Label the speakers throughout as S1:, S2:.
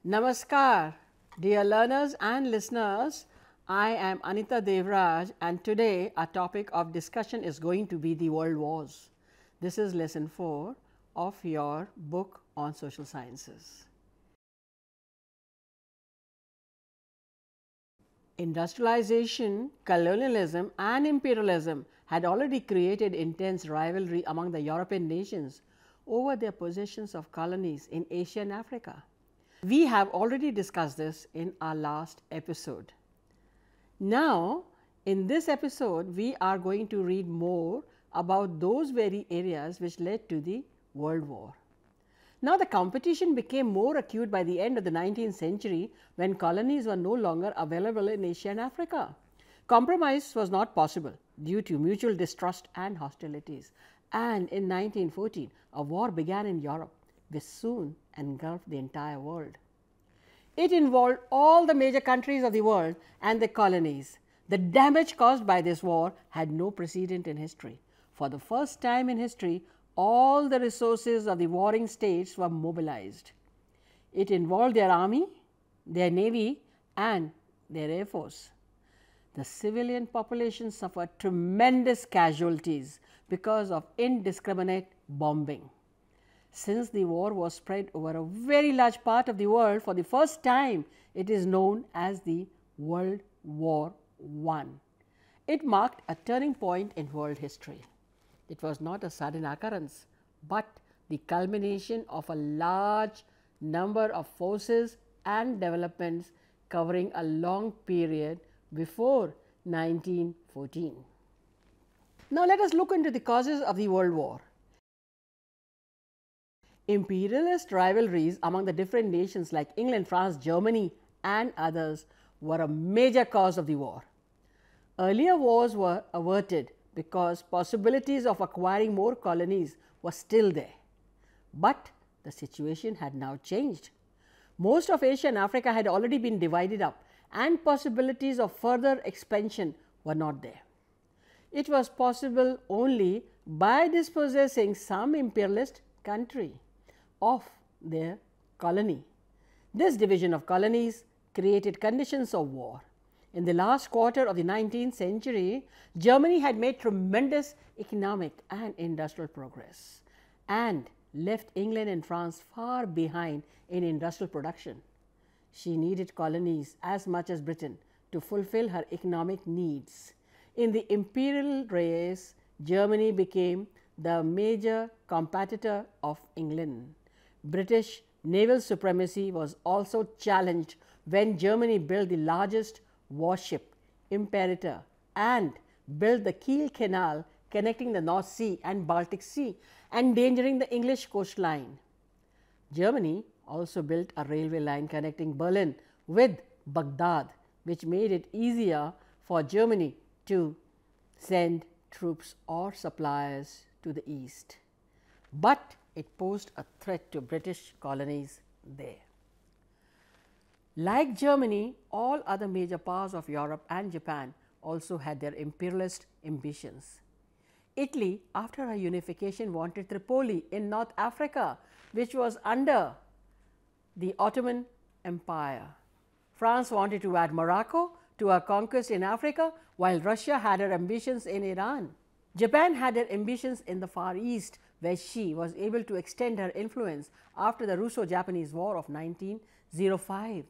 S1: Namaskar, dear learners and listeners. I am Anita Devraj, and today our topic of discussion is going to be the world wars. This is lesson 4 of your book on social sciences. Industrialization, colonialism and imperialism had already created intense rivalry among the European nations over their possessions of colonies in Asia and Africa. We have already discussed this in our last episode. Now, in this episode, we are going to read more about those very areas which led to the World War. Now, the competition became more acute by the end of the 19th century when colonies were no longer available in Asia and Africa. Compromise was not possible due to mutual distrust and hostilities, and in 1914, a war began in Europe which soon engulfed the entire world. It involved all the major countries of the world and the colonies. The damage caused by this war had no precedent in history. For the first time in history, all the resources of the warring states were mobilized. It involved their army, their navy and their air force. The civilian population suffered tremendous casualties because of indiscriminate bombing. Since the war was spread over a very large part of the world, for the first time it is known as the World War I. It marked a turning point in world history. It was not a sudden occurrence, but the culmination of a large number of forces and developments covering a long period before 1914. Now, let us look into the causes of the World War. Imperialist rivalries among the different nations like England, France, Germany and others were a major cause of the war. Earlier wars were averted because possibilities of acquiring more colonies were still there. But the situation had now changed. Most of Asia and Africa had already been divided up and possibilities of further expansion were not there. It was possible only by dispossessing some imperialist country of their colony. This division of colonies created conditions of war. In the last quarter of the 19th century, Germany had made tremendous economic and industrial progress and left England and France far behind in industrial production. She needed colonies as much as Britain to fulfill her economic needs. In the imperial race, Germany became the major competitor of England. British naval supremacy was also challenged when Germany built the largest warship, Imperator, and built the Kiel Canal connecting the North Sea and Baltic Sea, endangering the English coastline. Germany also built a railway line connecting Berlin with Baghdad, which made it easier for Germany to send troops or supplies to the east. But it posed a threat to British colonies there. Like Germany, all other major powers of Europe and Japan also had their imperialist ambitions. Italy, after her unification, wanted Tripoli in North Africa, which was under the Ottoman Empire. France wanted to add Morocco to her conquest in Africa, while Russia had her ambitions in Iran. Japan had her ambitions in the Far East, where she was able to extend her influence after the Russo-Japanese War of 1905.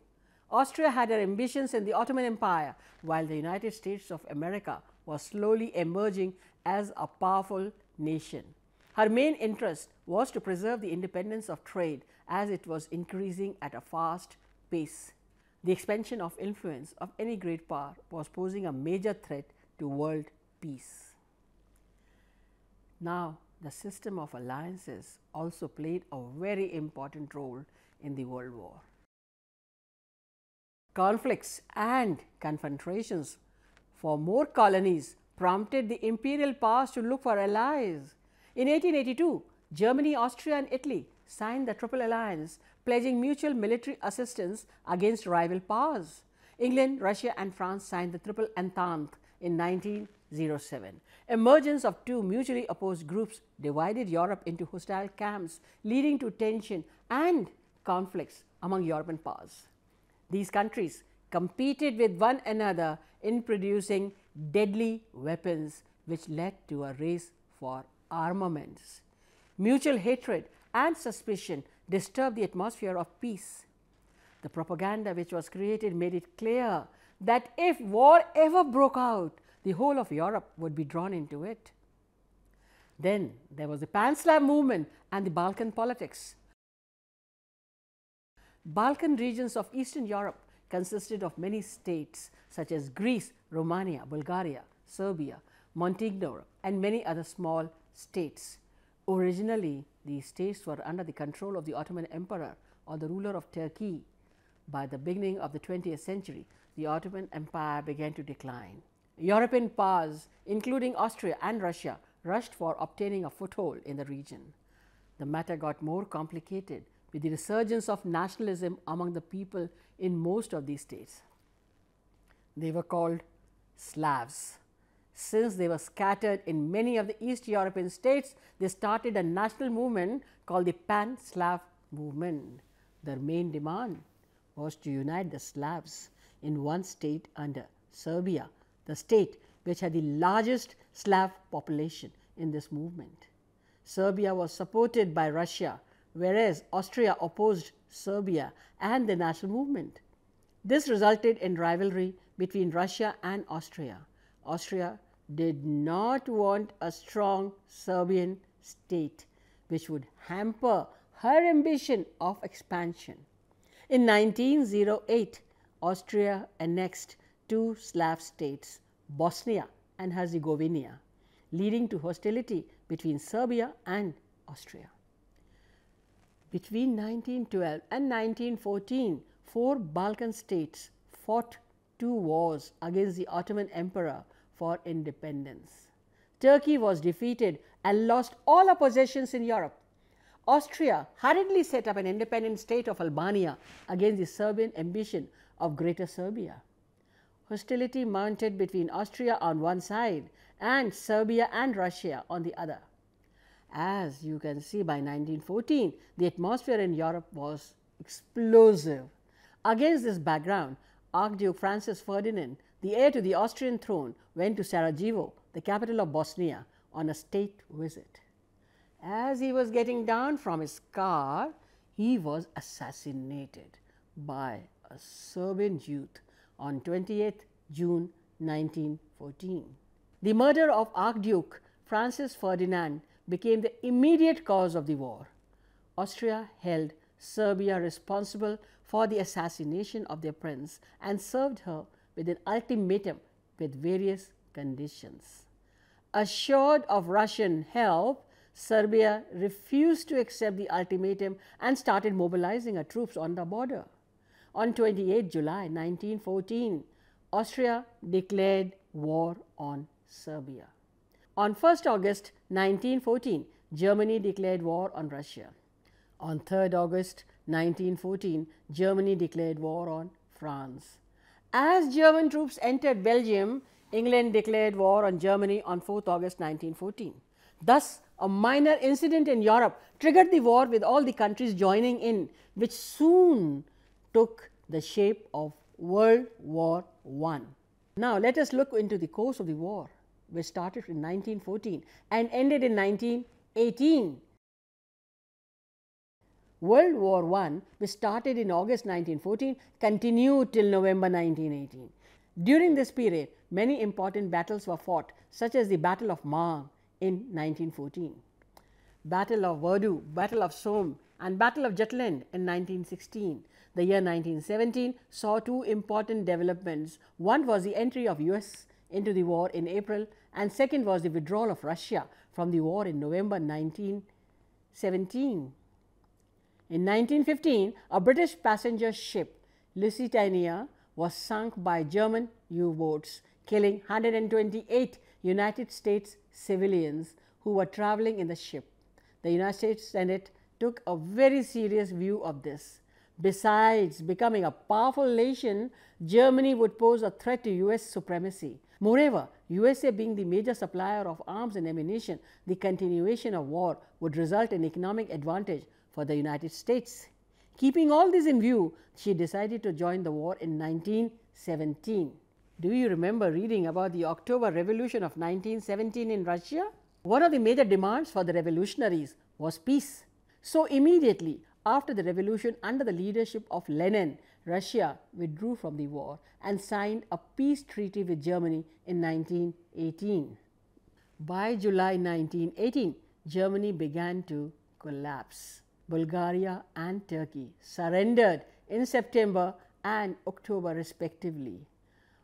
S1: Austria had her ambitions in the Ottoman Empire, while the United States of America was slowly emerging as a powerful nation. Her main interest was to preserve the independence of trade as it was increasing at a fast pace. The expansion of influence of any great power was posing a major threat to world peace. Now, the system of alliances also played a very important role in the World War. Conflicts and confrontations for more colonies prompted the imperial powers to look for allies. In 1882, Germany, Austria and Italy signed the Triple Alliance, pledging mutual military assistance against rival powers. England, Russia and France signed the Triple Entente in 1907. Emergence of two mutually opposed groups divided Europe into hostile camps, leading to tension and conflicts among European powers. These countries competed with one another in producing deadly weapons, which led to a race for armaments. Mutual hatred and suspicion disturbed the atmosphere of peace. The propaganda which was created made it clear that if war ever broke out, the whole of Europe would be drawn into it. Then there was the Pan-Slav movement and the Balkan politics. Balkan regions of Eastern Europe consisted of many states such as Greece, Romania, Bulgaria, Serbia, Montenegro, and many other small states. Originally, these states were under the control of the Ottoman Emperor or the ruler of Turkey. By the beginning of the 20th century, the Ottoman Empire began to decline. European powers, including Austria and Russia, rushed for obtaining a foothold in the region. The matter got more complicated with the resurgence of nationalism among the people in most of these states. They were called Slavs. Since they were scattered in many of the East European states, they started a national movement called the Pan-Slav movement. Their main demand was to unite the Slavs in one state under Serbia, the state which had the largest Slav population in this movement. Serbia was supported by Russia, whereas Austria opposed Serbia and the national movement. This resulted in rivalry between Russia and Austria. Austria did not want a strong Serbian state, which would hamper her ambition of expansion. In 1908, Austria annexed two Slav states, Bosnia and Herzegovina, leading to hostility between Serbia and Austria. Between 1912 and 1914, four Balkan states fought two wars against the Ottoman Emperor for independence. Turkey was defeated and lost all her possessions in Europe. Austria hurriedly set up an independent state of Albania against the Serbian ambition of Greater Serbia. Hostility mounted between Austria on one side and Serbia and Russia on the other. As you can see, by 1914, the atmosphere in Europe was explosive. Against this background, Archduke Francis Ferdinand, the heir to the Austrian throne, went to Sarajevo, the capital of Bosnia, on a state visit. As he was getting down from his car, he was assassinated by a Serbian youth on 28th June 1914. The murder of Archduke Francis Ferdinand became the immediate cause of the war. Austria held Serbia responsible for the assassination of their prince and served her with an ultimatum with various conditions. Assured of Russian help, Serbia refused to accept the ultimatum and started mobilizing her troops on the border. On 28 July 1914, Austria declared war on Serbia. On 1st August 1914, Germany declared war on Russia. On 3rd August 1914, Germany declared war on France. As German troops entered Belgium, England declared war on Germany on 4th August 1914. Thus, a minor incident in Europe triggered the war with all the countries joining in, which soon took the shape of World War I. Now, let us look into the course of the war, which started in 1914 and ended in 1918. World War I, which started in August 1914, continued till November 1918. During this period, many important battles were fought, such as the Battle of Marne in 1914, Battle of Verdun, Battle of Somme, and Battle of Jutland in 1916. The year 1917 saw two important developments. One was the entry of US into the war in April, and second was the withdrawal of Russia from the war in November 1917. In 1915, a British passenger ship, Lusitania, was sunk by German U-boats, killing 128 United States civilians who were traveling in the ship. The United States Senate took a very serious view of this. Besides becoming a powerful nation, Germany would pose a threat to US supremacy. Moreover, USA being the major supplier of arms and ammunition, the continuation of war would result in economic advantage for the United States. Keeping all this in view, she decided to join the war in 1917. Do you remember reading about the October Revolution of 1917 in Russia? One of the major demands for the revolutionaries was peace. So immediately after the revolution, under the leadership of Lenin, Russia withdrew from the war and signed a peace treaty with Germany in 1918. By July 1918, Germany began to collapse. Bulgaria and Turkey surrendered in September and October respectively.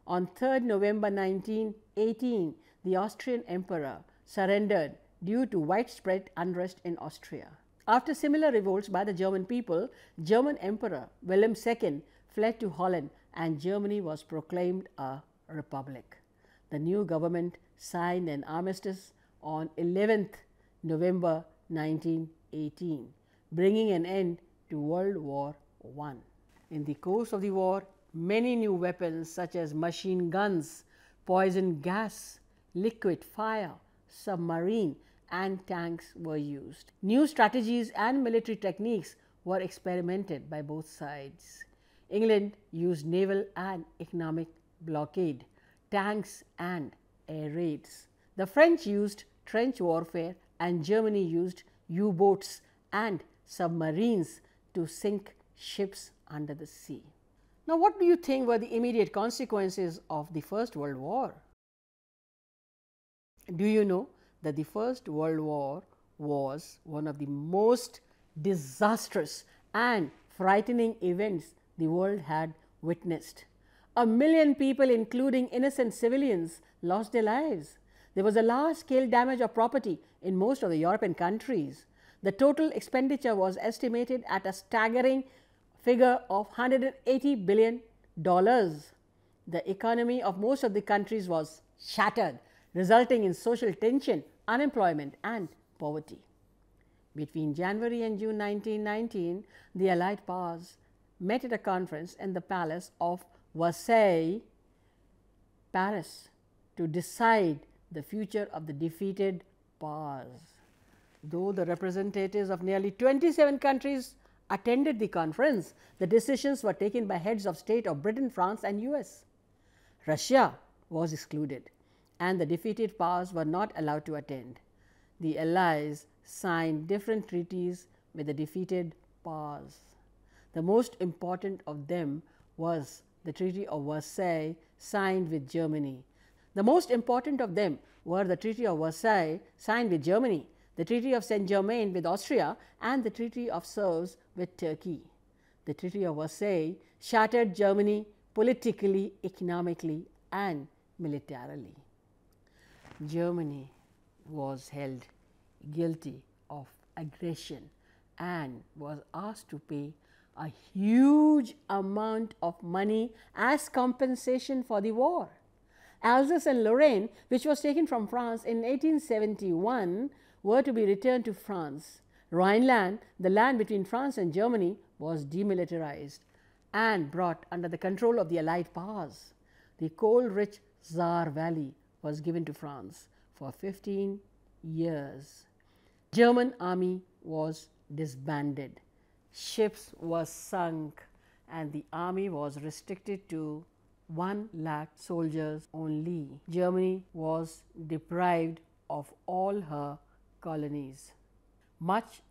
S1: On 3rd November 1918, the Austrian Emperor surrendered due to widespread unrest in Austria. After similar revolts by the German people, German Emperor Wilhelm II fled to Holland and Germany was proclaimed a republic. The new government signed an armistice on 11th November 1918, bringing an end to World War I. In the course of the war, many new weapons such as machine guns, poison gas, liquid fire, submarine and tanks were used. New strategies and military techniques were experimented by both sides. England used naval and economic blockade, tanks and air raids. The French used trench warfare and Germany used U-boats and submarines to sink ships under the sea. Now, what do you think were the immediate consequences of the First World War? Do you know that the First World War was one of the most disastrous and frightening events the world had witnessed? 1 million people, including innocent civilians, lost their lives. There was a large-scale damage of property in most of the European countries. The total expenditure was estimated at a staggering figure of $180 billion. The economy of most of the countries was shattered, resulting in social tension, unemployment and poverty. Between January and June 1919, the Allied powers met at a conference in the Palace of Versailles, Paris, to decide the future of the defeated powers. Though the representatives of nearly 27 countries attended the conference, the decisions were taken by heads of state of Britain, France and US. Russia was excluded and the defeated powers were not allowed to attend. The Allies signed different treaties with the defeated powers. The most important of them was the Treaty of Versailles signed with Germany. The most important of them were the Treaty of Versailles signed with Germany, the Treaty of Saint-Germain with Austria and the Treaty of Sèvres with Turkey. The Treaty of Versailles shattered Germany politically, economically and militarily. Germany was held guilty of aggression and was asked to pay a huge amount of money as compensation for the war. Alsace and Lorraine, which was taken from France in 1871, were to be returned to France. Rhineland, the land between France and Germany, was demilitarized and brought under the control of the Allied powers. The coal-rich Saar Valley was given to France for 15 years. German army was disbanded, ships were sunk and the army was restricted to 1 lakh soldiers only. Germany was deprived of all her colonies. Much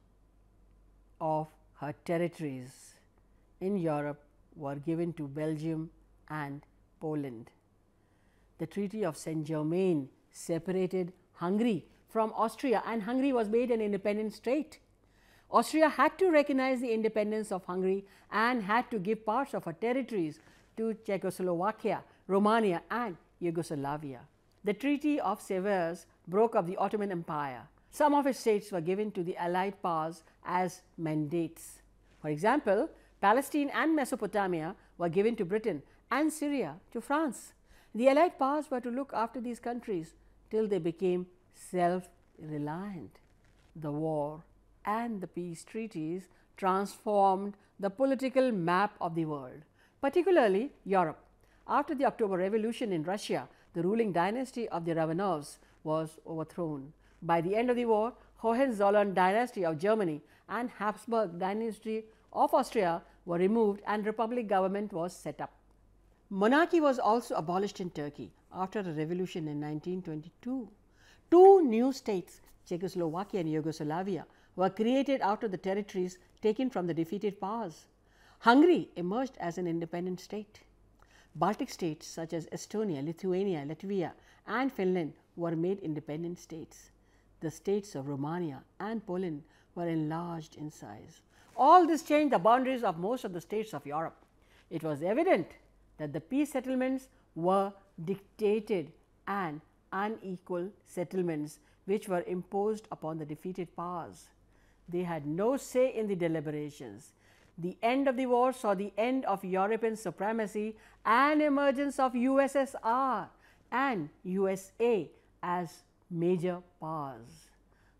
S1: of her territories in Europe were given to Belgium and Poland. The Treaty of Saint-Germain separated Hungary from Austria and Hungary was made an independent state. Austria had to recognize the independence of Hungary and had to give parts of her territories to Czechoslovakia, Romania and Yugoslavia. The Treaty of Sèvres broke up the Ottoman Empire. Some of its states were given to the Allied powers as mandates. For example, Palestine and Mesopotamia were given to Britain and Syria to France. The Allied powers were to look after these countries till they became self-reliant. The war and the peace treaties transformed the political map of the world, particularly Europe. After the October Revolution in Russia, the ruling dynasty of the Romanovs was overthrown. By the end of the war, Hohenzollern dynasty of Germany and Habsburg dynasty of Austria were removed and republic government was set up. Monarchy was also abolished in Turkey after a revolution in 1922. Two new states, Czechoslovakia and Yugoslavia, were created out of the territories taken from the defeated powers. Hungary emerged as an independent state. Baltic states such as Estonia, Lithuania, Latvia and Finland were made independent states. The states of Romania and Poland were enlarged in size. All this changed the boundaries of most of the states of Europe. It was evident that the peace settlements were dictated and unequal settlements which were imposed upon the defeated powers. They had no say in the deliberations. The end of the war saw the end of European supremacy and emergence of USSR and USA as major powers.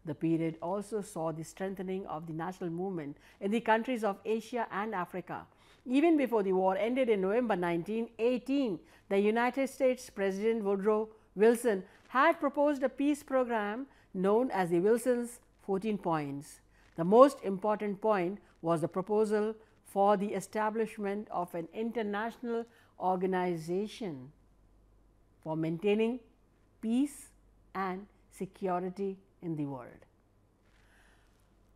S1: The period also saw the strengthening of the national movement in the countries of Asia and Africa. Even before the war ended in November 1918, the United States President Woodrow Wilson had proposed a peace program known as the Wilson's 14 points. The most important point was the proposal for the establishment of an international organization for maintaining peace and security in the world.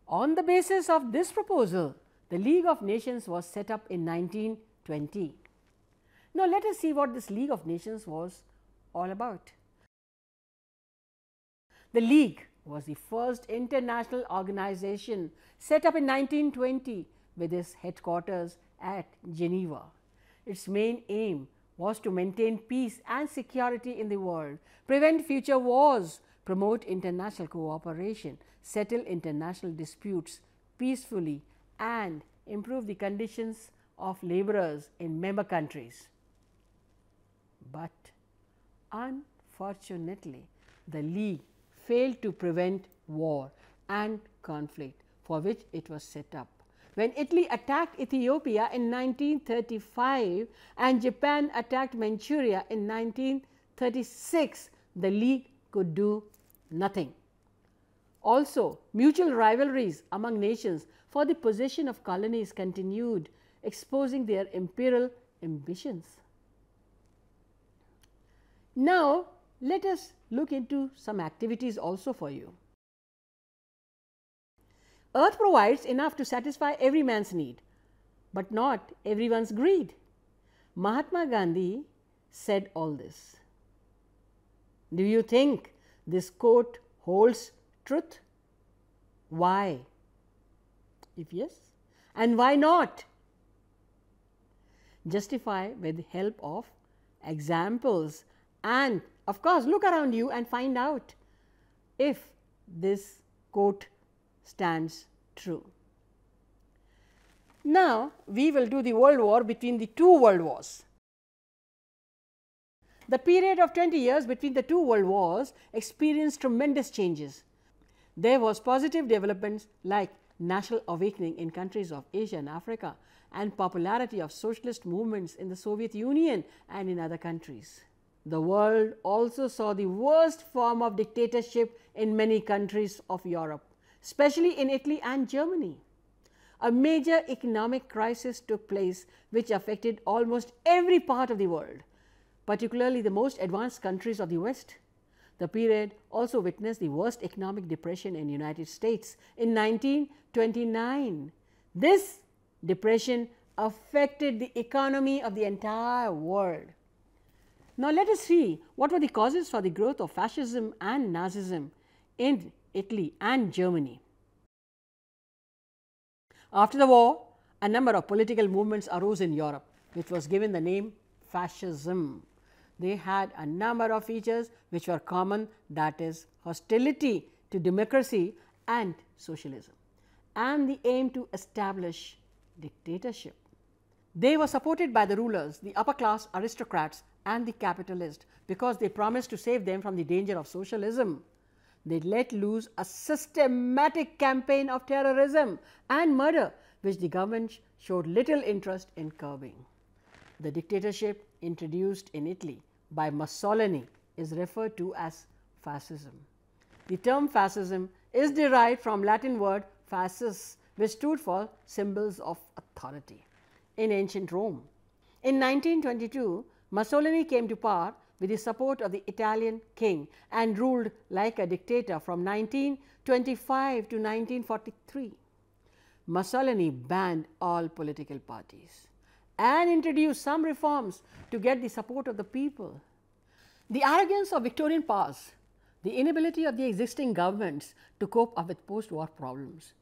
S1: On the basis of this proposal, the League of Nations was set up in 1920. Now, let us see what this League of Nations was all about. The League was the first international organization set up in 1920 with its headquarters at Geneva. Its main aim was to maintain peace and security in the world, prevent future wars, promote international cooperation, settle international disputes peacefully and improve the conditions of laborers in member countries. But unfortunately, the League failed to prevent war and conflict for which it was set up. When Italy attacked Ethiopia in 1935 and Japan attacked Manchuria in 1936, the League could do nothing. Also, mutual rivalries among nations for the possession of colonies continued, exposing their imperial ambitions. Now, let us look into some activities also for you. Earth provides enough to satisfy every man's need, but not everyone's greed. Mahatma Gandhi said all this. Do you think this quote holds truth? Why? If yes, and why not? Justify with the help of examples and of course, look around you and find out if this quote stands true. Now, we will do the world war between the two world wars. The period of 20 years between the two world wars experienced tremendous changes. There was positive developments like national awakening in countries of Asia and Africa and popularity of socialist movements in the Soviet Union and in other countries. The world also saw the worst form of dictatorship in many countries of Europe, especially in Italy and Germany. A major economic crisis took place which affected almost every part of the world, particularly the most advanced countries of the West. The period also witnessed the worst economic depression in the United States in 1929. This depression affected the economy of the entire world. Now, let us see what were the causes for the growth of fascism and Nazism in Italy and Germany. After the war, a number of political movements arose in Europe, which was given the name fascism. They had a number of features which were common, that is hostility to democracy and socialism, and the aim to establish dictatorship. They were supported by the rulers, the upper class aristocrats and the capitalists, because they promised to save them from the danger of socialism. They let loose a systematic campaign of terrorism and murder, which the government showed little interest in curbing. The dictatorship introduced in Italy by Mussolini is referred to as fascism. The term fascism is derived from Latin word fascis, which stood for symbols of authority in ancient Rome. In 1922, Mussolini came to power with the support of the Italian king and ruled like a dictator from 1925 to 1943. Mussolini banned all political parties and introduced some reforms to get the support of the people. The arrogance of Victorian powers, the inability of the existing governments to cope up with post-war problems,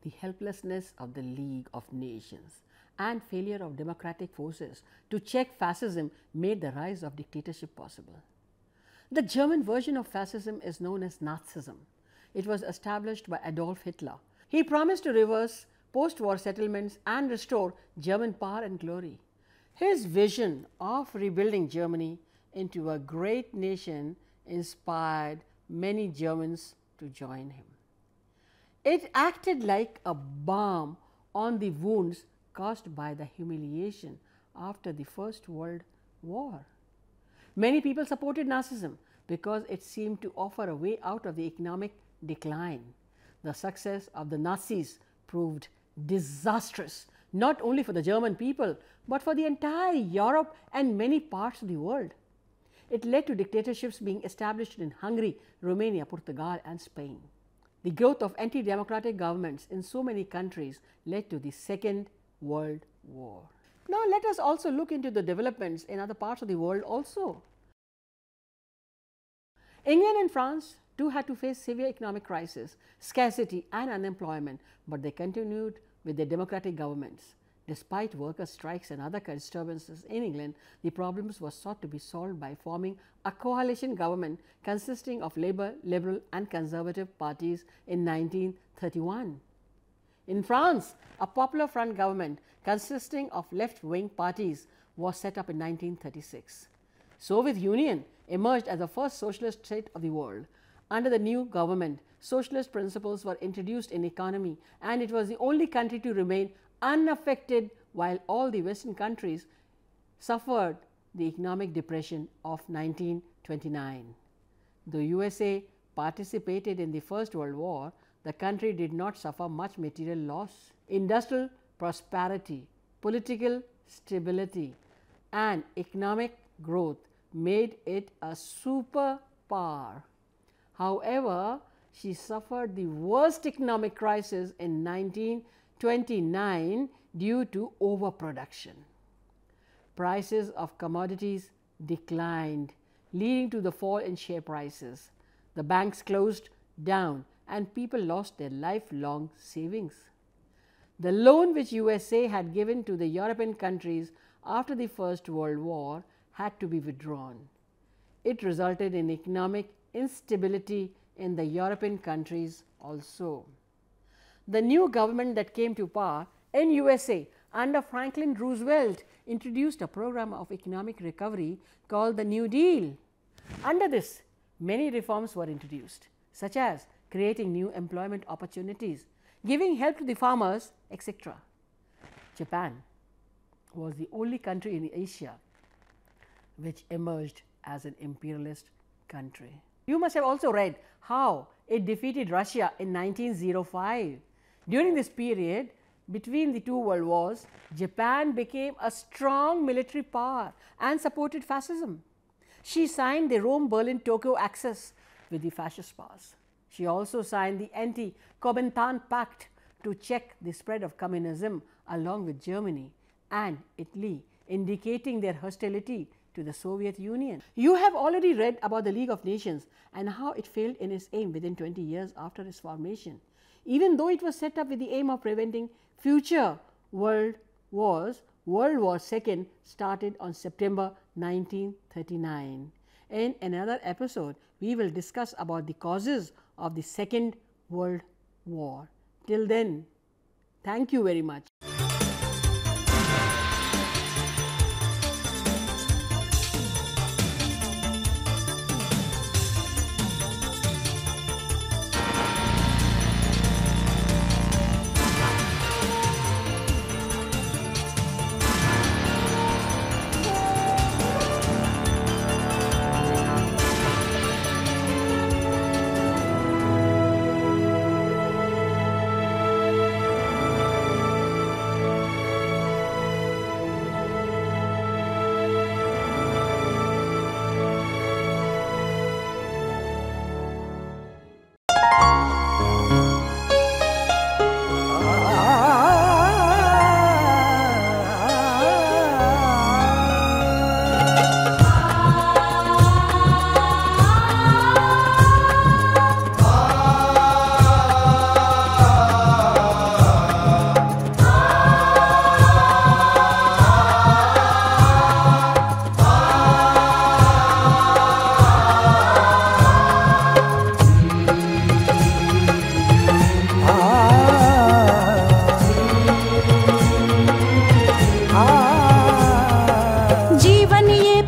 S1: the helplessness of the League of Nations, and failure of democratic forces to check fascism made the rise of dictatorship possible. The German version of fascism is known as Nazism. It was established by Adolf Hitler. He promised to reverse post-war settlements and restore German power and glory. His vision of rebuilding Germany into a great nation inspired many Germans to join him. It acted like a balm on the wounds caused by the humiliation after the First World War. Many people supported Nazism because it seemed to offer a way out of the economic decline. The success of the Nazis proved disastrous not only for the German people but for the entire Europe and many parts of the world. It led to dictatorships being established in Hungary, Romania, Portugal and Spain. The growth of anti-democratic governments in so many countries led to the Second World War. Now, let us also look into the developments in other parts of the world also. England and France too had to face severe economic crisis, scarcity and unemployment, but they continued with their democratic governments. Despite worker strikes and other disturbances in England, the problems were sought to be solved by forming a coalition government consisting of Labour, Liberal and Conservative parties in 1931. In France, a Popular Front government consisting of left-wing parties was set up in 1936. Soviet Union emerged as the first socialist state of the world. Under the new government, socialist principles were introduced in economy and it was the only country to remain unaffected while all the Western countries suffered the economic depression of 1929. The USA participated in the First World War. The country did not suffer much material loss. Industrial prosperity, political stability and economic growth made it a superpower. However, she suffered the worst economic crisis in 1929 due to overproduction. Prices of commodities declined, leading to the fall in share prices. The banks closed down and people lost their lifelong savings. The loan which USA had given to the European countries after the First World War had to be withdrawn. It resulted in economic instability in the European countries also. The new government that came to power in USA under Franklin Roosevelt introduced a program of economic recovery called the New Deal. Under this, many reforms were introduced, such as creating new employment opportunities, giving help to the farmers, etc. Japan was the only country in Asia which emerged as an imperialist country. You must have also read how it defeated Russia in 1905. During this period, between the two world wars, Japan became a strong military power and supported fascism. She signed the Rome-Berlin-Tokyo Axis with the fascist powers. She also signed the Anti-Comintern Pact to check the spread of communism along with Germany and Italy, indicating their hostility to the Soviet Union. You have already read about the League of Nations and how it failed in its aim within 20 years after its formation. Even though it was set up with the aim of preventing future world wars, World War II started on September 1939. In another episode, we will discuss about the causes of the Second World War. Till then, thank you very much.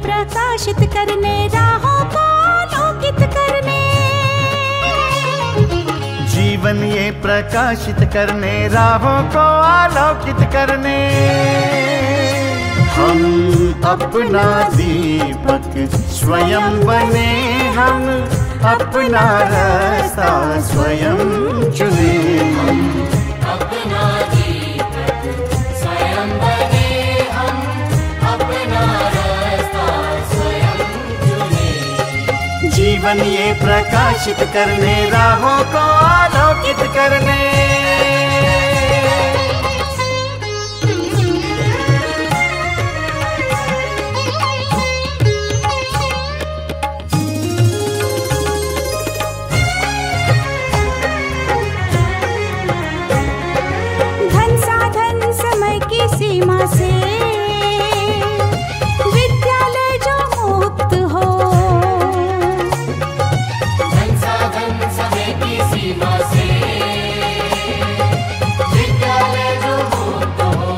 S2: प्रकाशित करने, राहों को आलोकित करने।
S3: जीवन ये प्रकाशित करने, राहों को आलोकित करने। हम अपना दीपक स्वयं बने, हम अपना रास्ता स्वयं चुने।
S4: हम अपना दीपक स्वयं बने, हम अपना रास्ता स्वयं चुने।
S3: जीवन ये प्रकाशित करने, राहों को आलोकित करने।
S2: सीमा से विद्यालय जो मुक्त हो,
S4: धन साधन समय की सीमा से विद्यालय जो मुक्त हो।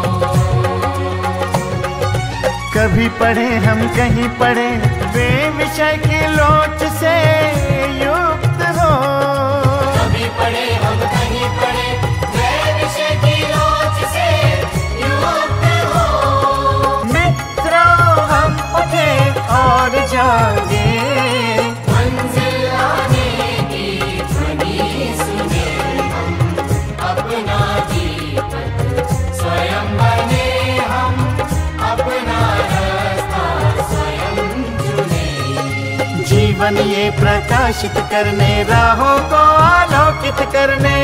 S3: कभी पढ़े हम कहीं पढ़े, वे विषय की लोच से युक्त हो।
S4: कभी पढ़े हम कहीं पढ़े, वे विषय की लोच से
S3: और जागे,
S4: मंजिल आने की ध्वनि सुने। हम अपना दीपक स्वयं बने, हम अपना रास्ता स्वयं चुने।
S3: जीवन ये प्रकाशित करने, राहों को आलोकित करने।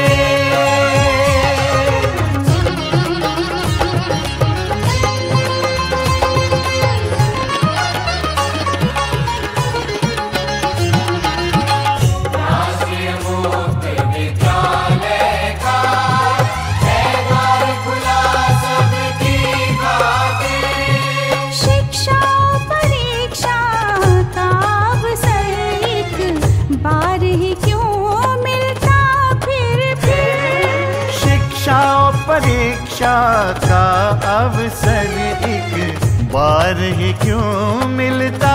S3: परीक्षा का अवसर एक बार ही क्यों मिलता